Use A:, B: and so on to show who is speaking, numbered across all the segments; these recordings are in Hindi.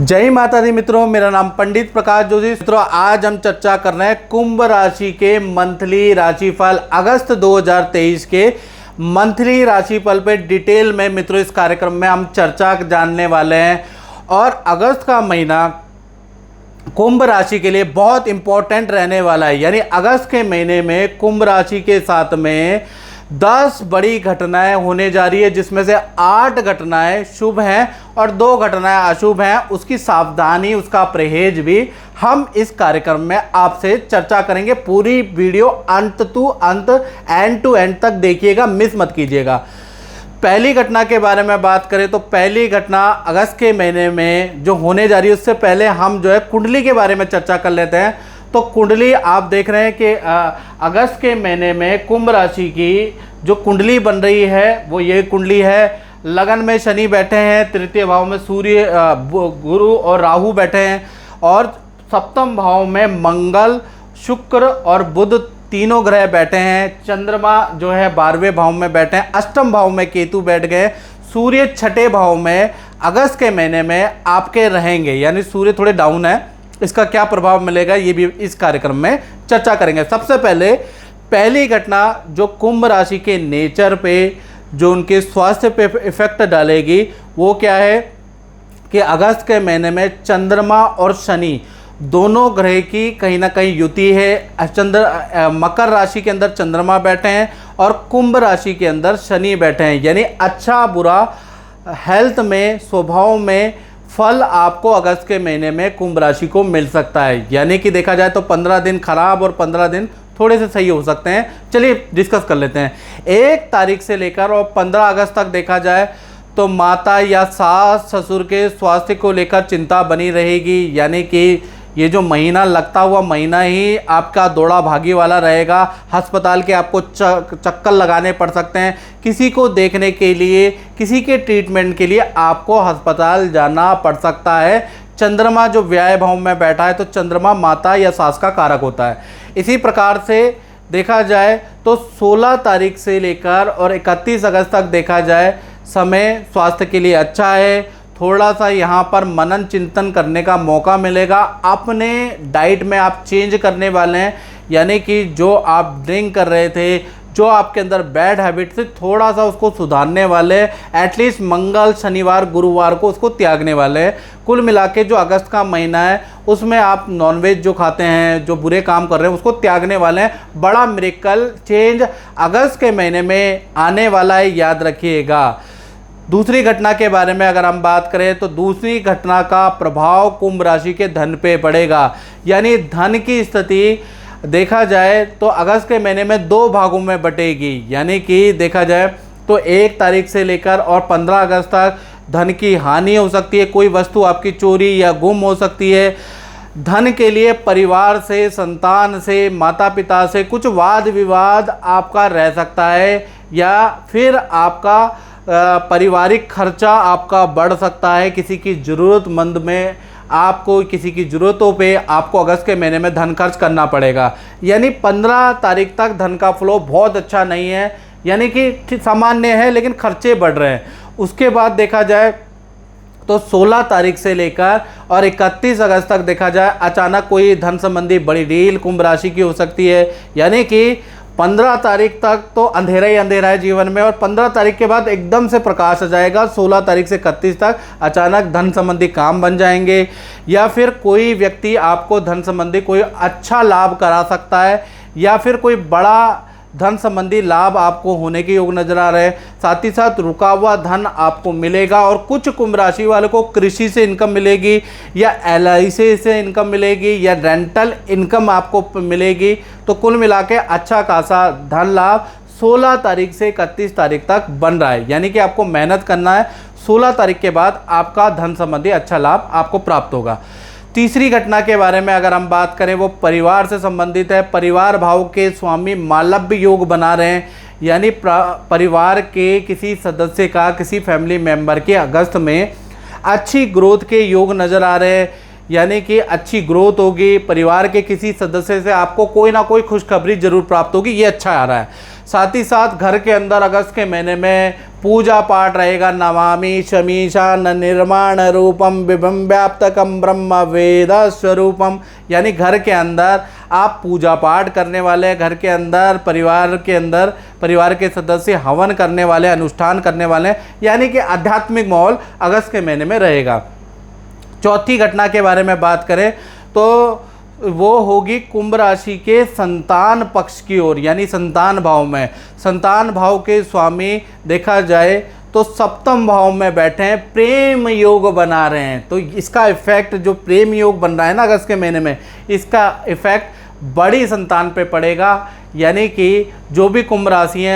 A: जय माता दी मित्रों, मेरा नाम पंडित प्रकाश जोशी। मित्रों, आज हम चर्चा कर रहे हैं कुंभ राशि के मंथली राशिफल अगस्त 2023 के मंथली राशिफल पे डिटेल में। मित्रों, इस कार्यक्रम में हम चर्चा जानने वाले हैं और अगस्त का महीना कुंभ राशि के लिए बहुत इंपॉर्टेंट रहने वाला है। यानी अगस्त के महीने में कुंभ राशि के साथ में 10 बड़ी घटनाएं होने जा रही है, जिसमें से 8 घटनाएं शुभ हैं और 2 घटनाएं अशुभ हैं। उसकी सावधानी, उसका परहेज भी हम इस कार्यक्रम में आपसे चर्चा करेंगे। पूरी वीडियो अंत टू अंत, एंड टू एंड तक देखिएगा, मिस मत कीजिएगा। पहली घटना के बारे में बात करें तो पहली घटना अगस्त के महीने में जो होने जा रही है, उससे पहले हम जो है कुंडली के बारे में चर्चा कर लेते हैं। तो कुंडली आप देख रहे हैं कि अगस्त के महीने में कुंभ राशि की जो कुंडली बन रही है वो ये कुंडली है। लगन में शनि बैठे हैं, तृतीय भाव में सूर्य, गुरु और राहु बैठे हैं और सप्तम भाव में मंगल, शुक्र और बुध तीनों ग्रह बैठे हैं। चंद्रमा जो है 12वें भाव में बैठे हैं। अष्टम भाव में केतु बैठ गए। सूर्य छठे भाव में अगस्त के महीने में आपके रहेंगे, यानी सूर्य थोड़े डाउन है। इसका क्या प्रभाव मिलेगा ये भी इस कार्यक्रम में चर्चा करेंगे। सबसे पहले पहली घटना जो कुंभ राशि के नेचर पे, जो उनके स्वास्थ्य पे इफेक्ट डालेगी, वो क्या है कि अगस्त के महीने में चंद्रमा और शनि दोनों ग्रह की कहीं ना कहीं युति है। मकर राशि के अंदर चंद्रमा बैठे हैं और कुंभ राशि के अंदर शनि बैठे हैं। यानी अच्छा बुरा हेल्थ में, स्वभाव में फल आपको अगस्त के महीने में कुंभ राशि को मिल सकता है। यानी कि देखा जाए तो 15 दिन खराब और 15 दिन थोड़े से सही हो सकते हैं। चलिए डिस्कस कर लेते हैं। 1 तारीख से लेकर और 15 अगस्त तक देखा जाए तो माता या सास ससुर के स्वास्थ्य को लेकर चिंता बनी रहेगी। यानी कि ये जो महीना, लगता हुआ महीना ही आपका दौड़ा भागी वाला रहेगा। अस्पताल के आपको चक्कर लगाने पड़ सकते हैं। किसी को देखने के लिए, किसी के ट्रीटमेंट के लिए आपको अस्पताल जाना पड़ सकता है। चंद्रमा जो व्यय भाव में बैठा है, तो चंद्रमा माता या सास का कारक होता है। इसी प्रकार से देखा जाए तो 16 तारीख से लेकर और 31 अगस्त तक देखा जाए समय स्वास्थ्य के लिए अच्छा है। थोड़ा सा यहाँ पर मनन चिंतन करने का मौका मिलेगा। अपने डाइट में आप चेंज करने वाले हैं। यानी कि जो आप ड्रिंक कर रहे थे, जो आपके अंदर बैड हैबिट से, थोड़ा सा उसको सुधारने वाले, एटलीस्ट मंगल, शनिवार, गुरुवार को उसको त्यागने वाले हैं। कुल मिला के जो अगस्त का महीना है उसमें आप नॉनवेज जो खाते हैं, जो बुरे काम कर रहे हैं, उसको त्यागने वाले हैं। बड़ा मिरेकल चेंज अगस्त के महीने में आने वाला है, याद रखिएगा। दूसरी घटना के बारे में अगर हम बात करें तो दूसरी घटना का प्रभाव कुंभ राशि के धन पे पड़ेगा। यानी धन की स्थिति देखा जाए तो अगस्त के महीने में 2 भागों में बटेगी। यानी कि देखा जाए तो 1 तारीख से लेकर और 15 अगस्त तक धन की हानि हो सकती है। कोई वस्तु आपकी चोरी या गुम हो सकती है। धन के लिए परिवार से, संतान से, माता पिता से कुछ वाद विवाद आपका रह सकता है, या फिर आपका पारिवारिक खर्चा आपका बढ़ सकता है। किसी की ज़रूरतमंद में आपको, किसी की ज़रूरतों पे आपको अगस्त के महीने में धन खर्च करना पड़ेगा। यानी 15 तारीख तक धन का फ्लो बहुत अच्छा नहीं है, यानी कि सामान्य है, लेकिन खर्चे बढ़ रहे हैं। उसके बाद देखा जाए तो 16 तारीख से लेकर और 31 अगस्त तक देखा जाए अचानक कोई धन संबंधी बड़ी डील कुंभ राशि की हो सकती है। यानी कि 15 तारीख तक तो अंधेरा ही अंधेरा है जीवन में, और 15 तारीख के बाद एकदम से प्रकाश आ जाएगा। 16 तारीख से 31 तक अचानक धन संबंधी काम बन जाएंगे, या फिर कोई व्यक्ति आपको धन संबंधी कोई अच्छा लाभ करा सकता है, या फिर कोई बड़ा धन संबंधी लाभ आपको होने के योग नजर आ रहे हैं। साथ ही साथ रुका हुआ धन आपको मिलेगा। और कुछ कुंभ राशि वालों को कृषि से इनकम मिलेगी, या LIC से इनकम मिलेगी, या रेंटल इनकम आपको मिलेगी। तो कुल मिला के अच्छा खासा धन लाभ 16 तारीख से 31 तारीख तक बन रहा है। यानी कि आपको मेहनत करना है। 16 तारीख के बाद आपका धन संबंधी अच्छा लाभ आपको प्राप्त होगा। तीसरी घटना के बारे में अगर हम बात करें, वो परिवार से संबंधित है। परिवार भाव के स्वामी मालव्य योग बना रहे हैं। यानी परिवार के किसी सदस्य का, किसी फैमिली मेंबर के अगस्त में अच्छी ग्रोथ के योग नज़र आ रहे हैं। यानी कि अच्छी ग्रोथ होगी, परिवार के किसी सदस्य से आपको कोई ना कोई खुशखबरी जरूर प्राप्त होगी, ये अच्छा आ रहा है। साथ ही साथ घर के अंदर अगस्त के महीने में पूजा पाठ रहेगा। नमामि शमीशान निर्माण रूपम विभम व्याप्तकम ब्रह्म वेद स्वरूपम, यानी घर के अंदर आप पूजा पाठ करने वाले, घर के अंदर परिवार के सदस्य हवन करने वाले, अनुष्ठान करने वाले, यानी कि आध्यात्मिक माहौल अगस्त के महीने में रहेगा। चौथी घटना के बारे में बात करें तो वो होगी कुंभ राशि के संतान पक्ष की ओर, यानी संतान भाव में। संतान भाव के स्वामी देखा जाए तो सप्तम भाव में बैठे हैं, प्रेम योग बना रहे हैं। तो इसका इफेक्ट जो प्रेम योग बन रहा है ना अगस्त के महीने में, इसका इफेक्ट बड़ी संतान पे पड़ेगा। यानी कि जो भी कुंभ राशि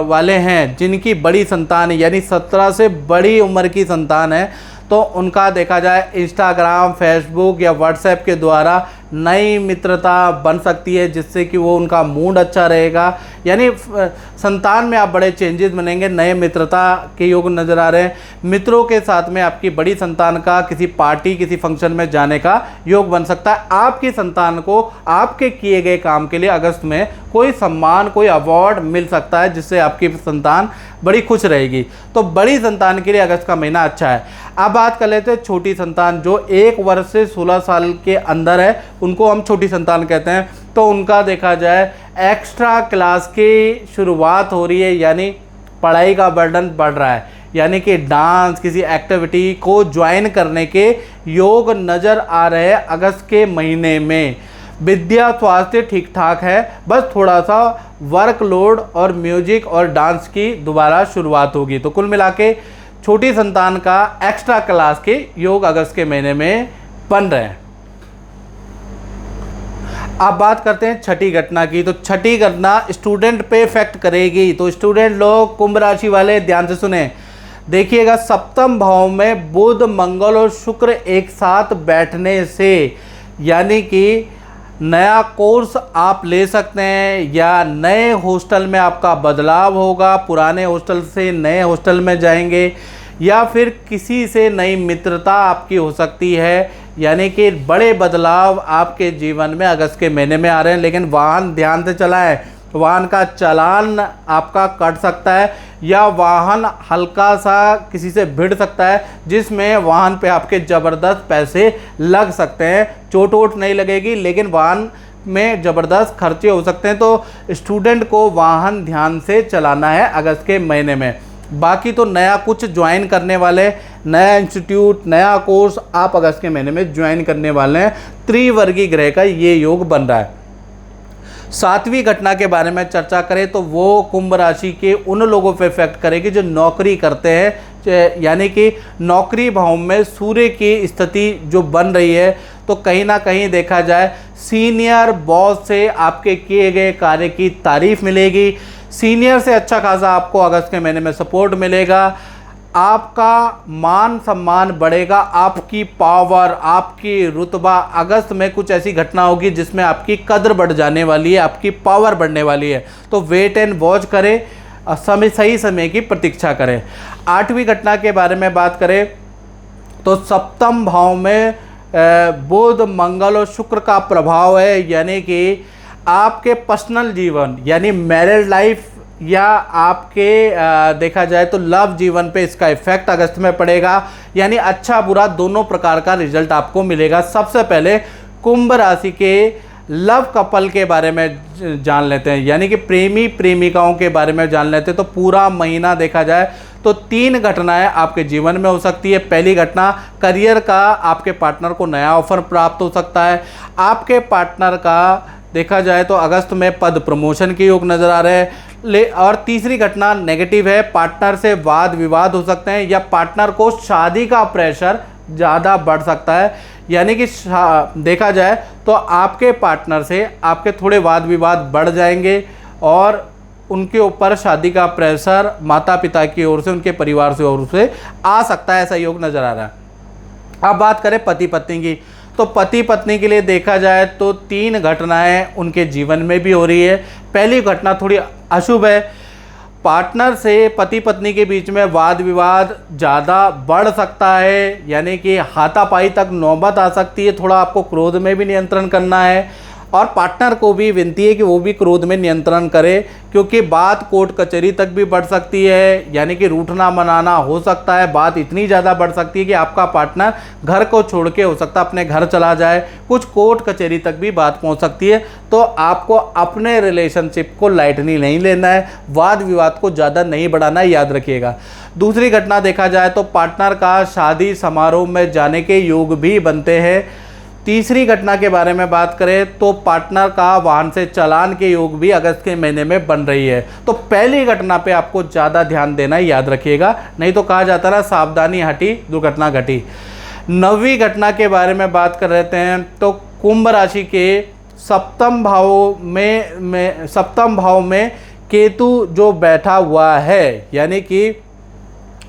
A: वाले हैं जिनकी बड़ी संतान है, यानी 17 से बड़ी उम्र की संतान है, तो उनका देखा जाए इंस्टाग्राम, फेसबुक या व्हाट्सएप के द्वारा नई मित्रता बन सकती है, जिससे कि वो उनका मूड अच्छा रहेगा। यानी संतान में आप बड़े चेंजेस बनेंगे, नए मित्रता के योग नज़र आ रहे हैं। मित्रों के साथ में आपकी बड़ी संतान का किसी पार्टी, किसी फंक्शन में जाने का योग बन सकता है। आपकी संतान को आपके किए गए काम के लिए अगस्त में कोई सम्मान, कोई अवार्ड मिल सकता है, जिससे आपकी संतान बड़ी खुश रहेगी। तो बड़ी संतान के लिए अगस्त का महीना अच्छा है। अब बात कर लेते हैं छोटी संतान, जो 1 वर्ष से 16 साल के अंदर है, उनको हम छोटी संतान कहते हैं। तो उनका देखा जाए एक्स्ट्रा क्लास की शुरुआत हो रही है, यानी पढ़ाई का बर्डन बढ़ रहा है, यानी कि डांस, किसी एक्टिविटी को ज्वाइन करने के योग नज़र आ रहे हैं अगस्त के महीने में। विद्या स्वास्थ्य ठीक ठाक है, बस थोड़ा सा वर्कलोड और म्यूजिक और डांस की दोबारा शुरुआत होगी। तो कुल मिला के छोटी संतान का एक्स्ट्रा क्लास के योग अगस्त के महीने में बन रहे हैं। अब बात करते हैं छठी घटना की। तो छठी घटना स्टूडेंट पे इफेक्ट करेगी। तो स्टूडेंट लोग, कुंभ राशि वाले ध्यान से सुने, देखिएगा सप्तम भाव में बुध, मंगल और शुक्र एक साथ बैठने से, यानी कि नया कोर्स आप ले सकते हैं, या नए हॉस्टल में आपका बदलाव होगा, पुराने हॉस्टल से नए हॉस्टल में जाएंगे, या फिर किसी से नई मित्रता आपकी हो सकती है। यानी कि बड़े बदलाव आपके जीवन में अगस्त के महीने में आ रहे हैं। लेकिन वाहन ध्यान से चलाएं, वाहन का चालान आपका कट सकता है, या वाहन हल्का सा किसी से भिड़ सकता है, जिसमें वाहन पे आपके ज़बरदस्त पैसे लग सकते हैं। चोट वोट नहीं लगेगी, लेकिन वाहन में ज़बरदस्त खर्चे हो सकते हैं। तो स्टूडेंट को वाहन ध्यान से चलाना है अगस्त के महीने में। बाकी तो नया कुछ ज्वाइन करने वाले, नया इंस्टीट्यूट, नया कोर्स आप अगस्त के महीने में ज्वाइन करने वाले हैं। त्रिवर्गीय ग्रह का ये योग बन रहा है। सातवीं घटना के बारे में चर्चा करें तो वो कुंभ राशि के उन लोगों पर इफेक्ट करेगी जो नौकरी करते हैं, यानी कि नौकरी भाव में सूर्य की स्थिति जो बन रही है। तो कहीं ना कहीं देखा जाए सीनियर बॉस से आपके किए गए कार्य की तारीफ मिलेगी, सीनियर से अच्छा खासा आपको अगस्त के महीने में सपोर्ट मिलेगा, आपका मान सम्मान बढ़ेगा, आपकी पावर, आपकी रुतबा, अगस्त में कुछ ऐसी घटना होगी जिसमें आपकी कदर बढ़ जाने वाली है, आपकी पावर बढ़ने वाली है। तो वेट एंड वॉच करें, सही समय की प्रतीक्षा करें। आठवीं घटना के बारे में बात करें तो सप्तम भाव में बुध, मंगल और शुक्र का प्रभाव है, यानी कि आपके पर्सनल जीवन, यानी मैरिड लाइफ, या आपके देखा जाए तो लव जीवन पे इसका इफेक्ट अगस्त में पड़ेगा। यानी अच्छा बुरा दोनों प्रकार का रिजल्ट आपको मिलेगा। सबसे पहले कुंभ राशि के लव कपल के बारे में जान लेते हैं, यानी कि प्रेमी प्रेमिकाओं के बारे में जान लेते हैं। तो पूरा महीना देखा जाए तो 3 घटनाएं आपके जीवन में हो सकती है। पहली घटना, करियर का आपके पार्टनर को नया ऑफर प्राप्त हो सकता है। आपके पार्टनर का देखा जाए तो अगस्त में पद प्रमोशन के योग नज़र आ रहे हैं। और तीसरी घटना नेगेटिव है, पार्टनर से वाद विवाद हो सकते हैं, या पार्टनर को शादी का प्रेशर ज़्यादा बढ़ सकता है। यानी कि देखा जाए तो आपके पार्टनर से आपके थोड़े वाद विवाद बढ़ जाएंगे, और उनके ऊपर शादी का प्रेशर माता पिता की ओर से, उनके परिवार से ओर से आ सकता है, ऐसा योग नज़र आ रहा है। अब बात करें पति पत्नी की, तो पति पत्नी के लिए देखा जाए तो 3 घटनाएं उनके जीवन में भी हो रही है। पहली घटना थोड़ी अशुभ है, पार्टनर से पति पत्नी के बीच में वाद विवाद ज़्यादा बढ़ सकता है, यानी कि हाथापाई तक नौबत आ सकती है। थोड़ा आपको क्रोध में भी नियंत्रण करना है और पार्टनर को भी विनती है कि वो भी क्रोध में नियंत्रण करे, क्योंकि बात कोर्ट कचहरी तक भी बढ़ सकती है, यानी कि रूठना मनाना हो सकता है। बात इतनी ज़्यादा बढ़ सकती है कि आपका पार्टनर घर को छोड़ के हो सकता है अपने घर चला जाए, कुछ कोर्ट कचहरी तक भी बात पहुंच सकती है। तो आपको अपने रिलेशनशिप को लाइटली नहीं लेना है, वाद विवाद को ज़्यादा नहीं बढ़ाना है, याद रखिएगा। दूसरी घटना देखा जाए तो पार्टनर का शादी समारोह में जाने के योग भी बनते हैं। तीसरी घटना के बारे में बात करें तो पार्टनर का वाहन से चालान के योग भी अगस्त के महीने में बन रही है। तो पहली घटना पे आपको ज़्यादा ध्यान देना है, याद रखिएगा, नहीं तो कहा जाता है सावधानी हटी दुर्घटना घटी। 9वीं घटना के बारे में बात कर रहे हैं तो कुंभ राशि के सप्तम भाव में केतु जो बैठा हुआ है, यानी कि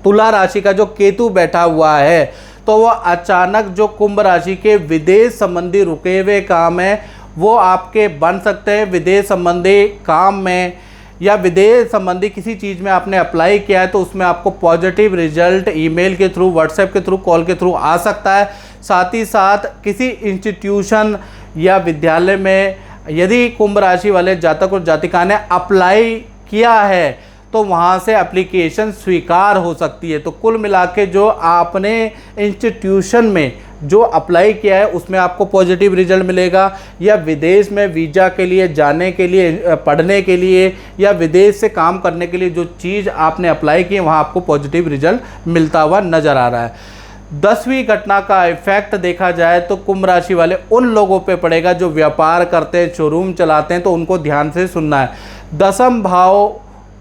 A: तुला राशि का जो केतु बैठा हुआ है, तो वो अचानक जो कुंभ राशि के विदेश संबंधी रुके हुए काम है वो आपके बन सकते हैं। विदेश संबंधी काम में या विदेश संबंधी किसी चीज़ में आपने अप्लाई किया है तो उसमें आपको पॉजिटिव रिजल्ट ईमेल के थ्रू, व्हाट्सएप के थ्रू, कॉल के थ्रू आ सकता है। साथ ही साथ किसी इंस्टीट्यूशन या विद्यालय में यदि कुंभ राशि वाले जातक और जातिका ने अप्लाई किया है तो वहाँ से एप्लीकेशन स्वीकार हो सकती है। तो कुल मिला के जो आपने इंस्टीट्यूशन में जो अप्लाई किया है उसमें आपको पॉजिटिव रिजल्ट मिलेगा, या विदेश में वीज़ा के लिए जाने के लिए, पढ़ने के लिए या विदेश से काम करने के लिए जो चीज़ आपने अप्लाई की है वहाँ आपको पॉजिटिव रिजल्ट मिलता हुआ नज़र आ रहा है। 10वीं घटना का इफेक्ट देखा जाए तो कुंभ राशि वाले उन लोगों पे पड़ेगा जो व्यापार करते हैं, शोरूम चलाते हैं, तो उनको ध्यान से सुनना है। 10म भाव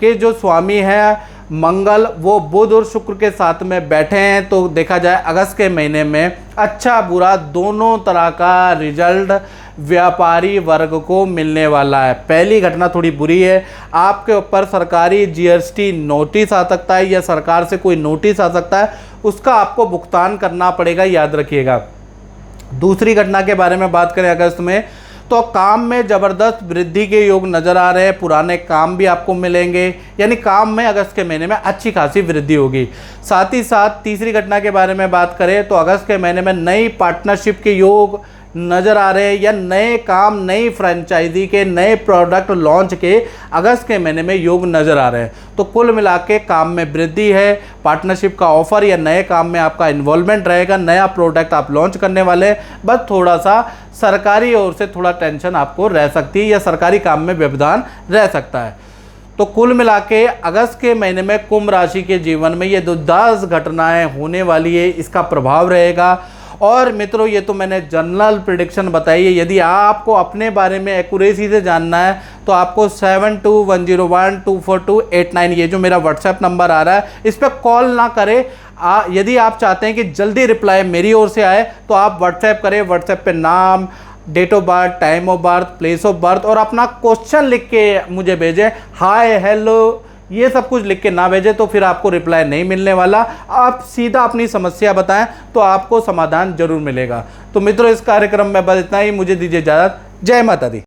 A: के जो स्वामी हैं मंगल, वो बुध और शुक्र के साथ में बैठे हैं, तो देखा जाए अगस्त के महीने में अच्छा बुरा दोनों तरह का रिजल्ट व्यापारी वर्ग को मिलने वाला है। पहली घटना थोड़ी बुरी है, आपके ऊपर सरकारी जीएसटी नोटिस आ सकता है या सरकार से कोई नोटिस आ सकता है, उसका आपको भुगतान करना पड़ेगा, याद रखिएगा। दूसरी घटना के बारे में बात करें अगस्त में तो काम में ज़बरदस्त वृद्धि के योग नज़र आ रहे हैं, पुराने काम भी आपको मिलेंगे, यानी काम में अगस्त के महीने में अच्छी खासी वृद्धि होगी। साथ ही साथ तीसरी घटना के बारे में बात करें तो अगस्त के महीने में नई पार्टनरशिप के योग नज़र आ रहे हैं, या नए काम, नई फ्रेंचाइजी के, नए प्रोडक्ट लॉन्च के अगस्त के महीने में योग नज़र आ रहे हैं। तो कुल मिला के काम में वृद्धि है, पार्टनरशिप का ऑफर या नए काम में आपका इन्वॉल्वमेंट रहेगा, नया प्रोडक्ट आप लॉन्च करने वाले हैं। बस थोड़ा सा सरकारी ओर से थोड़ा टेंशन आपको रह सकती है या सरकारी काम में व्यवधान रह सकता है। तो कुल मिला के अगस्त के महीने में कुंभ राशि के जीवन में ये 10 घटनाएं होने वाली है, इसका प्रभाव रहेगा। और मित्रों ये तो मैंने जनरल प्रेडिक्शन बताई है, यदि आपको अपने बारे में एक्यूरेसी से जानना है तो आपको 7210124289 ये जो मेरा व्हाट्सएप नंबर आ रहा है इस पर कॉल ना करें। यदि आप चाहते हैं कि जल्दी रिप्लाई मेरी ओर से आए तो आप व्हाट्सएप करें। व्हाट्सएप पे नाम, date of birth, time of birth, place of birth और अपना क्वेश्चन लिख के मुझे भेजें। हाय, हेलो, ये सब कुछ लिख के ना भेजें तो फिर आपको रिप्लाई नहीं मिलने वाला। आप सीधा अपनी समस्या बताएं तो आपको समाधान जरूर मिलेगा। तो मित्रों इस कार्यक्रम में बस इतना ही, मुझे दीजिए इजाज़त। जय माता दी।